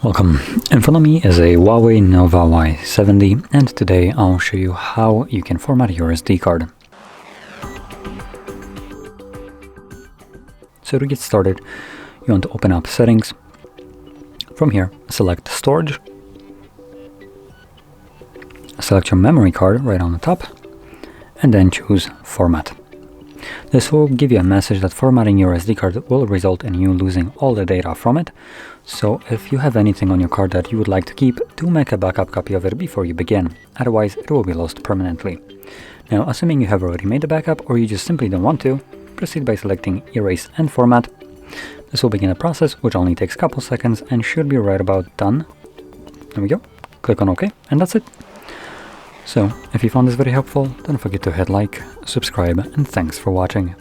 Welcome. In front of me is a Huawei Nova Y70, and today I'll show you how you can format your SD card. So to get started, you want to open up Settings. From here, select Storage. Select your memory card right on the top, and then choose Format. This will give you a message that formatting your SD card will result in you losing all the data from it. So if you have anything on your card that you would like to keep, do make a backup copy of it before you begin, otherwise it will be lost permanently. Now, assuming you have already made a backup or you just simply don't want to, proceed by selecting Erase and Format. This will begin a process which only takes a couple seconds and should be right about done. There we go. Click on OK, and that's it. So, if you found this video helpful, don't forget to hit like, subscribe, and thanks for watching.